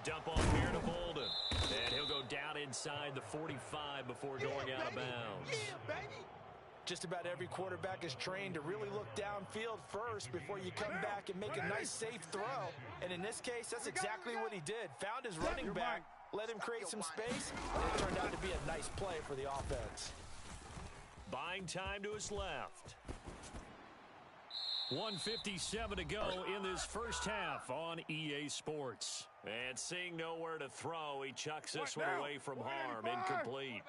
dump off here to Bolden. And he'll go down inside the 45 before going out of bounds. Just about every quarterback is trained to really look downfield first before you come back and make a nice, safe throw. And in this case, that's exactly what he did. Found his running back, let him create some space, and it turned out to be a nice play for the offense. Buying time to his left. 1:57 to go in this first half on EA Sports. And seeing nowhere to throw, he chucks this one away from harm. Incomplete.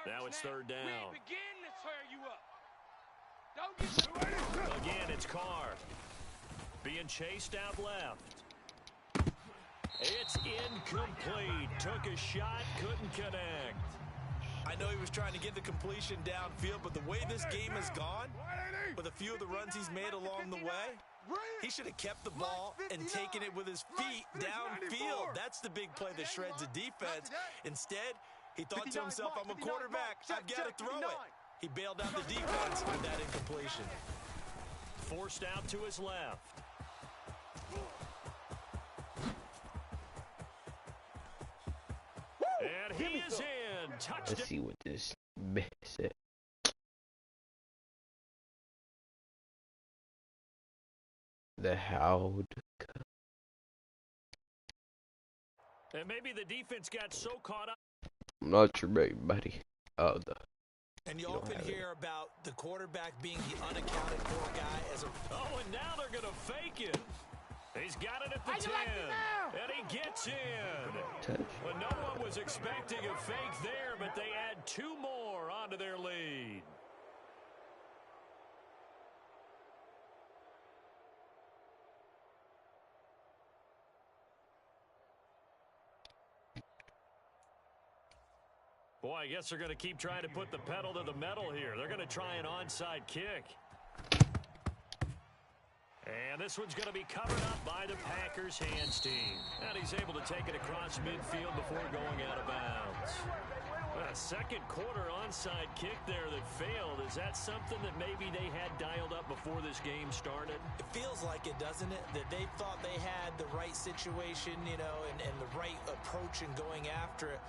Now it's third down. Again, it's Carr. Being chased out left. It's incomplete. Took a shot, couldn't connect. I know he was trying to get the completion downfield, but the way this game has gone, with a few of the runs he's made along the way, he should have kept the ball and taken it with his feet downfield. That's the big play that shreds the defense. Instead, he thought to himself, I'm a quarterback, I've got to throw it. He bailed out the defense with that incompletion. Forced out to his left. And he is in. Touchdown. Let's see what this mess is. The Howd. And maybe the defense got so caught up. I'm not sure, buddy. Oh, and you often hear about the quarterback being the unaccounted for guy as a... Oh, and now they're going to fake it. He's got it at the 10. And he gets in. Well, no one was expecting a fake there, but they add 2 more onto their lead. Boy, I guess they're going to keep trying to put the pedal to the metal here. They're going to try an onside kick. And this one's going to be covered up by the Packers hands team. And he's able to take it across midfield before going out of bounds. A second quarter onside kick there that failed. Is that something that maybe they had dialed up before this game started? It feels like it, doesn't it? That they thought they had the right situation, you know, and the right approach in going after it.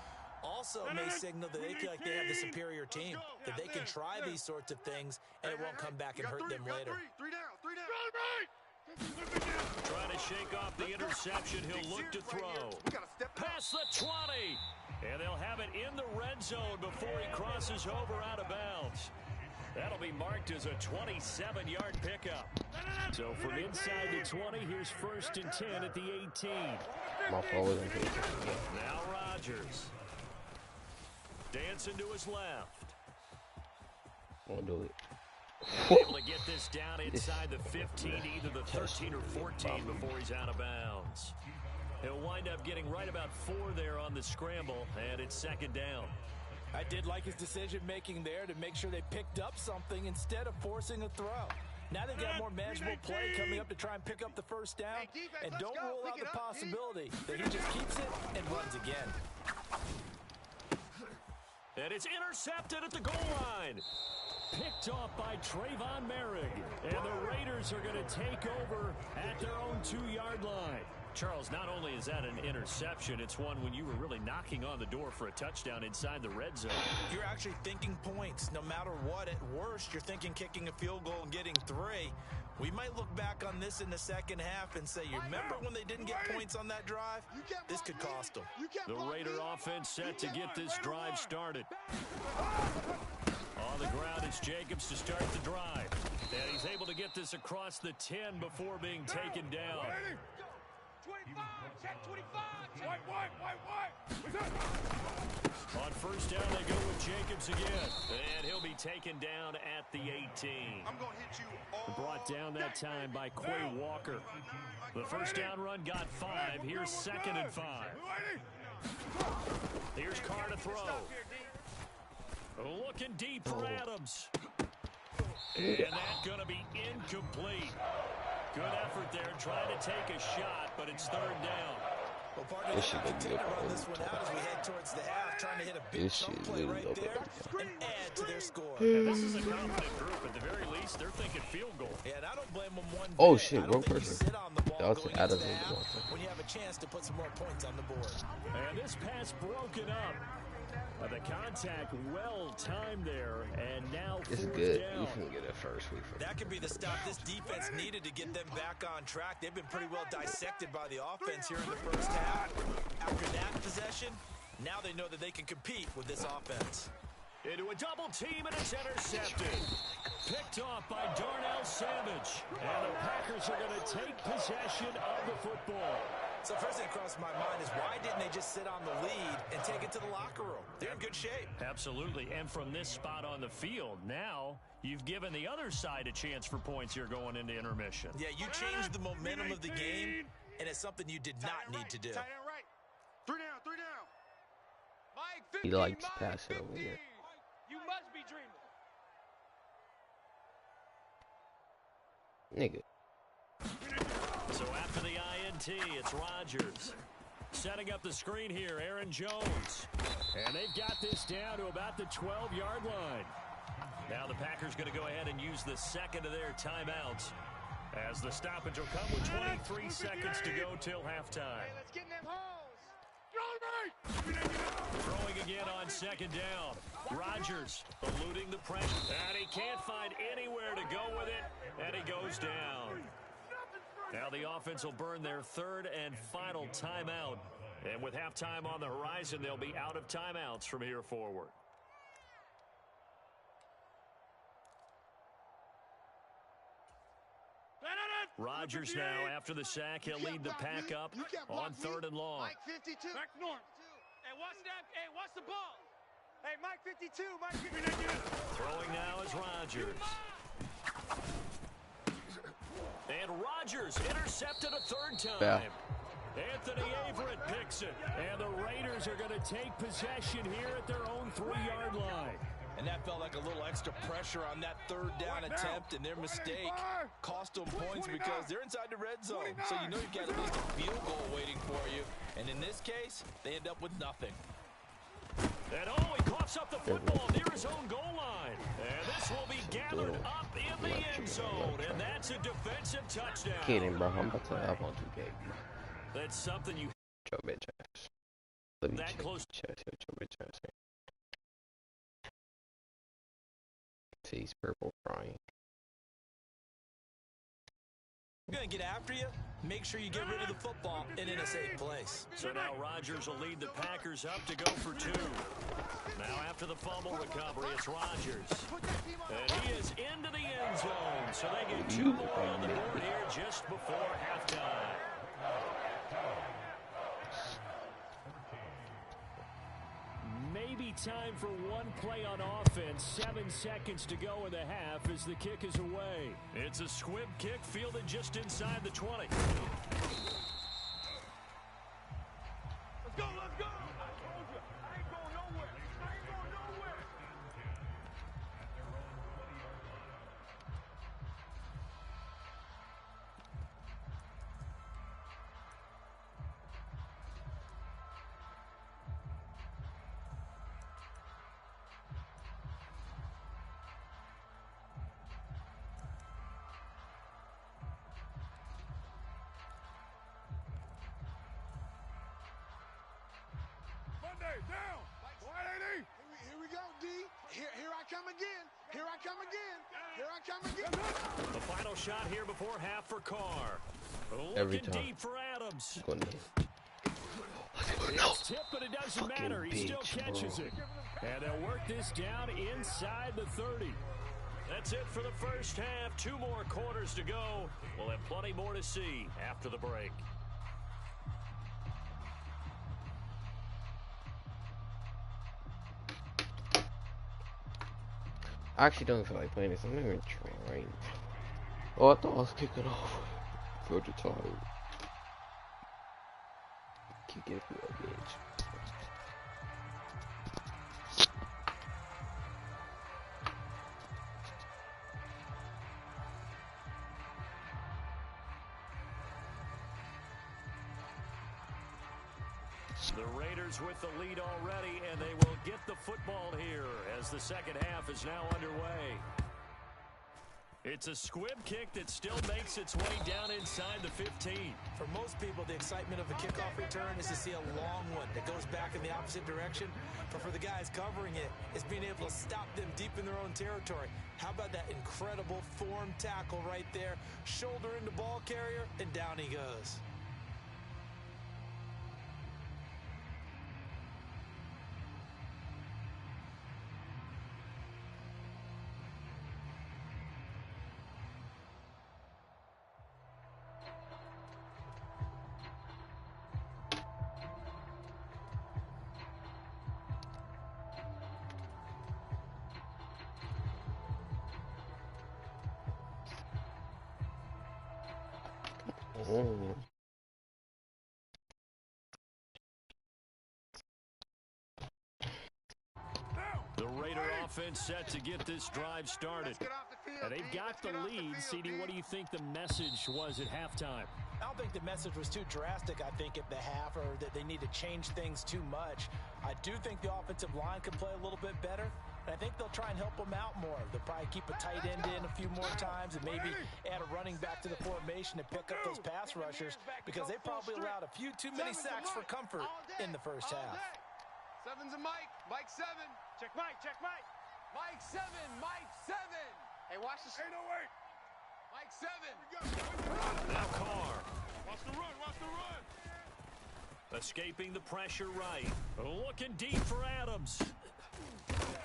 Also may signal that they feel like they have the superior team, that they can try these sorts of things, and it won't come back and hurt them later. Trying to shake off the interception. He'll look to throw. Past the 20. And they'll have it in the red zone before he crosses over out of bounds. That'll be marked as a 27-yard pickup. So from inside the 20, here's 1st and 10 at the 18. Now Rodgers. Dancing to his left. Won't do it. Able to get this down inside the 15, either the 13 or 14 before he's out of bounds. He'll wind up getting right about 4 there on the scramble, and it's 2nd down. I did like his decision-making there to make sure they picked up something instead of forcing a throw. Now they've got more manageable play coming up to try and pick up the 1st down, and don't rule out the possibility that he just keeps it and runs again. And it's intercepted at the goal line. Picked off by Trayvon Merrick. And the Raiders are going to take over at their own 2-yard line. Charles, not only is that an interception, it's one when you were really knocking on the door for a touchdown inside the red zone. You're actually thinking points. No matter what, at worst, you're thinking kicking a field goal and getting 3. We might look back on this in the second half and say, you remember when they didn't get points on that drive? This could cost them. The Raider offense set to get this drive started. On the ground, it's Jacobs to start the drive. And he's able to get this across the 10 before being taken down. 25, check 25. On 1st down, they go with Jacobs again. And he'll be taken down at the 18. I'm going to hit you all brought down that time by Quay Walker. The 1st down run got 5. Here's 2nd and 5. Here's Carr to throw. Looking deep for Adams. And that's going to be incomplete. Good effort there, trying to take a shot, but it's 3rd down. Well, partner, This they shit can gonna be continue to up run this one out as we head towards the half, trying to hit a big This chunk shit play literally right over there overtime. and add to their score. And this is a confident group. At the very least, they're thinking field goal. Yeah, and I don't blame them one Oh, bit. shit, I don't wrong think you person. sit on the ball That was going Adams into the was half wrong person. when you have a chance to put some more points on the board. And this pass broken up. The contact well timed there, and now It's fourth good. down. We can get a first week from That could be the stop this defense needed to get them back on track. They've been pretty well dissected by the offense here in the first half. After that possession, now they know that they can compete with this offense. Into a double team, and it's intercepted. Picked off by Darnell Savage. And the Packers are going to take possession of the football. So first thing that crossed my mind is why didn't they just sit on the lead and take it to the locker room? They're in good shape. Absolutely. And from this spot on the field, now you've given the other side a chance for points here going into intermission. Yeah, you changed the momentum of the game, and it's something you did not need to do. Tight end right. 3 down, 3 down. Mike 15, He likes Mike passing 15. over here. You must be dreaming. Nigga. So after the INT, it's Rodgers. Setting up the screen here, Aaron Jones. And they've got this down to about the 12-yard line. Now the Packers going to go ahead and use the second of their timeouts, as the stoppage will come with 23 seconds to go till halftime. Hey, let's get in them holes. Throwing again on second down. Rodgers eluding the pressure. And he can't find anywhere to go with it, and he goes down. Now the offense will burn their third and final timeout. And with halftime on the horizon, they'll be out of timeouts from here forward. Rodgers now, after the sack, he'll lead the pack up on third and long. Mike 52. Back north. Hey, watch that. Hey, watch the ball. Hey, Mike 52. Mike 52. Throwing now is Rodgers. And Rodgers intercepted a third time. Yeah. Anthony Averett picks it. And the Raiders are going to take possession here at their own 3-yard line. And that felt like a little extra pressure on that third down attempt, and their mistake cost them points because they're inside the red zone. So you know you've got at least a field goal waiting for you. And in this case, they end up with nothing. And he coughs up the football near his own goal line. And this will be gathered up in the end zone. And that's a defensive touchdown. Kidding, bro. I'm about to have on 2K. That's something you... Your bitch ass. Let me That check close. your bitch ass. He's purple crying. You're going to get after you, make sure you get rid of the football and in a safe place. So now Rodgers will lead the Packers up to go for 2. Now after the fumble recovery, it's Rodgers. And he is into the end zone. So they get 2 more on the board here just before halftime. Maybe time for one play on offense. 7 seconds to go in the half as the kick is away. It's a squib kick fielded just inside the 20. Let's go, let's go. I told you, I ain't going nowhere. I ain't going nowhere. Monday, down. 180. Here we go, D. Here I come again. Here I come again. Here I come again. The final shot here before half for Carr. Every Looking time. deep for Adams. Going to It's tipped, but it doesn't Fucking matter. He still bitch, catches bro. it. And they'll work this down inside the 30. That's it for the first half. 2 more quarters to go. We'll have plenty more to see after the break. I actually don't feel like playing this. I'm not even trying. Oh, I thought I was kicking off. I feel tired. Kick it for a bitch. The Raiders with the lead already, and they will get the football here as the second half is now underway. It's a squib kick that still makes its way down inside the 15. For most people, the excitement of a kickoff return is to see a long one that goes back in the opposite direction. But for the guys covering it, it's being able to stop them deep in their own territory. How about that incredible form tackle right there? Shoulder into ball carrier, and down he goes. Oh. The Raider offense set to get this drive started. And they've got the lead. CD, what do you think the message was at halftime? I don't think the message was too drastic, I think, at the half, or that they need to change things too much. I do think the offensive line can play a little bit better, and I think they'll try and help them out more. They'll probably keep a tight end in a few more times and maybe add a running back to the formation to pick up those pass rushers, because they probably allowed a few too many sacks for comfort in the first half. Seven's a Mike. Mike 7. Check Mike. Check Mike. Mike 7. Mike 7. Hey, watch this. Hey, no, wait. Mike 7. Now Carr. Watch the run. Watch the run. Escaping the pressure right. Looking deep for Adams.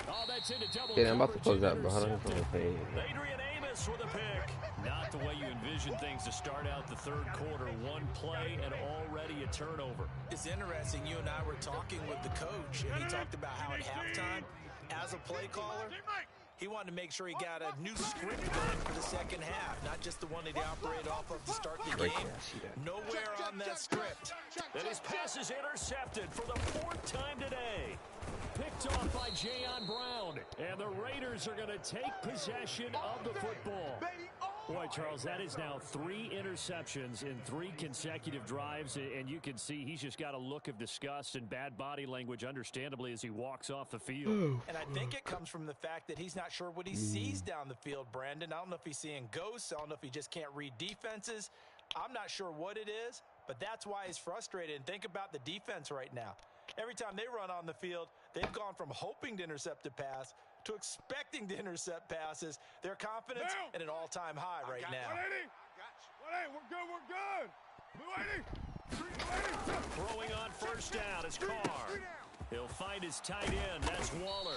Oh, that's into double Yeah, I'm about to coverage. close that, bro. How do I play? Adrian Amos with a pick. Not the way you envision things to start out the third quarter. One play and already a turnover. It's interesting. You and I were talking with the coach, and he talked about how at halftime, as a play caller, he wanted to make sure he got a new script going for the second half, not just the one that he operated off of to start the game. Nowhere on that script. And his pass is intercepted for the fourth time today. Picked off by Jayon Brown. And the Raiders are going to take possession of the football. Boy, Charles, that is now 3 interceptions in 3 consecutive drives, and you can see he's just got a look of disgust and bad body language, understandably, as he walks off the field. And I think it comes from the fact that he's not sure what he sees down the field, Brandon. I don't know if he's seeing ghosts. I don't know if he just can't read defenses. I'm not sure what it is, but that's why he's frustrated. And think about the defense right now. Every time they run on the field, they've gone from hoping to intercept a pass to expecting to intercept passes. Their confidence at an all-time high right now. 180. We're good. 180. Throwing on first down is Carr. He'll find his tight end. That's Waller.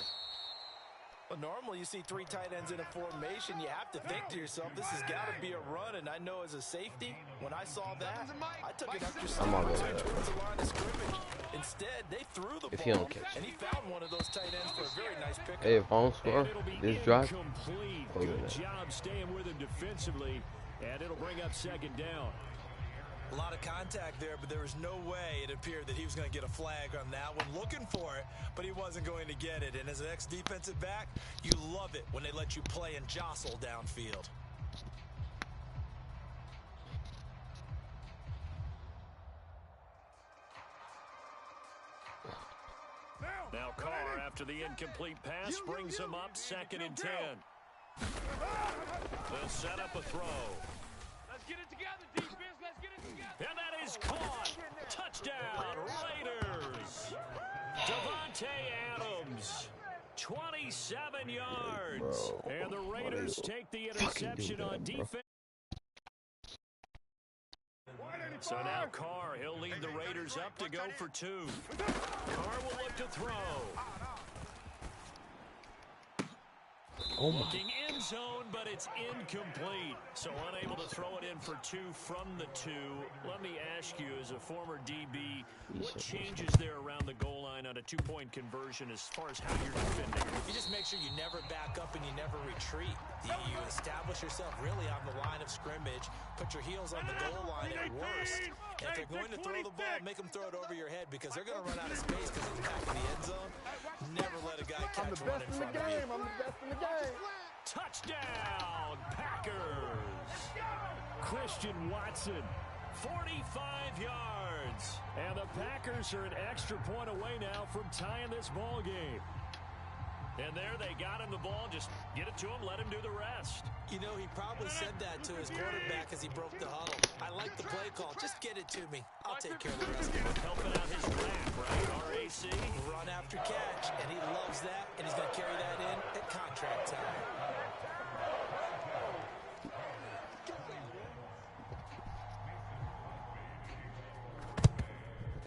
Well, normally you see 3 tight ends in a formation. You have to think to yourself, this has got to be a run. And I know as a safety, when I saw that, I took an extra step towards the line of scrimmage. Instead, they threw the ball, and he found one of those tight ends for a very nice pickup. Hey, if I don't score this drive, good job staying with him defensively, and it'll bring up second down. A lot of contact there, but there was no way it appeared that he was going to get a flag on that one. Looking for it, but he wasn't going to get it. And as an ex-defensive back, you love it when they let you play and jostle downfield. Now Carr, after the incomplete pass, brings him up 2nd and 10. They'll set up a throw. Let's get it together, defense. Let's get it together. And that is caught. Touchdown, Raiders. Davante Adams, 27 yards. And the Raiders take the interception on defense. So now Carr, he'll lead the Raiders up to go for 2. Carr will look to throw. oh my. Looking end zone, but it's incomplete. So unable to throw it in for 2 from the 2. Let me ask you, as a former DB, what changes there around the goal line on a 2-point conversion as far as how you're defending? You just make sure you never back up and you never retreat. You establish yourself really on the line of scrimmage, put your heels on the goal line at worst. And if they're going to throw the ball, make them throw it over your head, because they're going to run out of space because of the back of the end zone. Never let a guy catch one in front of you. I'm the best in the game. Touchdown, Packers! Christian Watson, 45 yards. And the the Packers are an extra point away now from tying this ball game. And there they got him the ball. Just get it to him, let him do the rest. You know, he probably said that to his quarterback as he broke the huddle. I like the play call. Just get it to me. I'll take care of the rest of it. Helping out his back, right? RAC. Run after catch, and he loves that, and he's going to carry that in at contract time.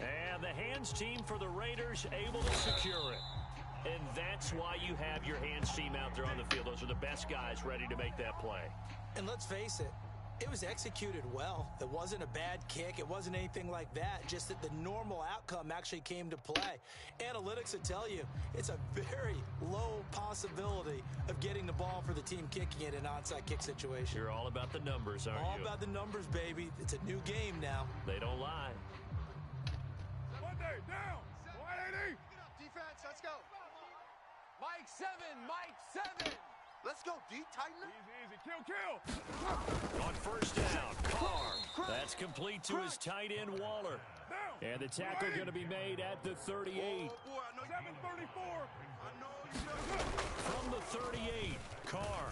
And the hands team for the Raiders able to secure it. And that's why you have your hands team out there on the field. Those are the best guys ready to make that play. And let's face it, it was executed well. It wasn't a bad kick. It wasn't anything like that. Just that the normal outcome actually came to play. Analytics will tell you it's a very low possibility of getting the ball for the team kicking it in an onside kick situation. You're all about the numbers, aren't you? All about the numbers, baby. It's a new game now. They don't lie. Monday, down. 180. Defense, let's go. Mike 7, Mike 7. Let's go, D. Tighten it. Easy, kill. On first down, Carr. That's complete to his tight end, Waller. And the tackle going to be made at the 38. Oh, boy, I know 734. I know you. From the 38, Carr.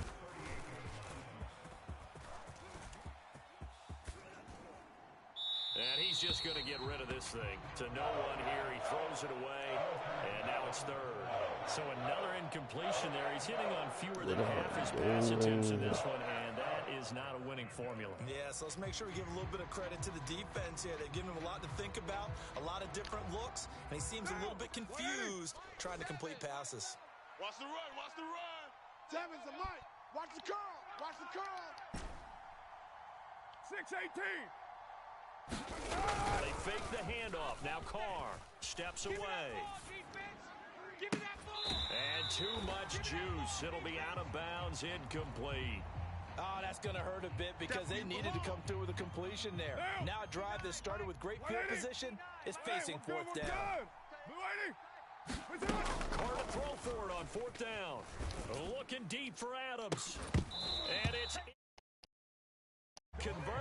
And he's just going to get rid of this thing. To no one here. He throws it away. And now it's third. So another incompletion there. He's hitting on fewer than half his pass attempts in this one. And that is not a winning formula. Yeah, so let's make sure we give a little bit of credit to the defense here. They've given him a lot to think about, a lot of different looks, and he seems a little bit confused trying to complete passes. Watch the run, watch the run. Seven's a Mike. Watch the curl, watch the curl. 6-18. They fake the handoff. Now Carr steps away. And too much juice. It'll be out of bounds, incomplete. Oh, that's going to hurt a bit because they needed to come through with a completion there. Now a drive that started with great field position is facing fourth down. Carr to throw for it on fourth down. Looking deep for Adams. And it's converted.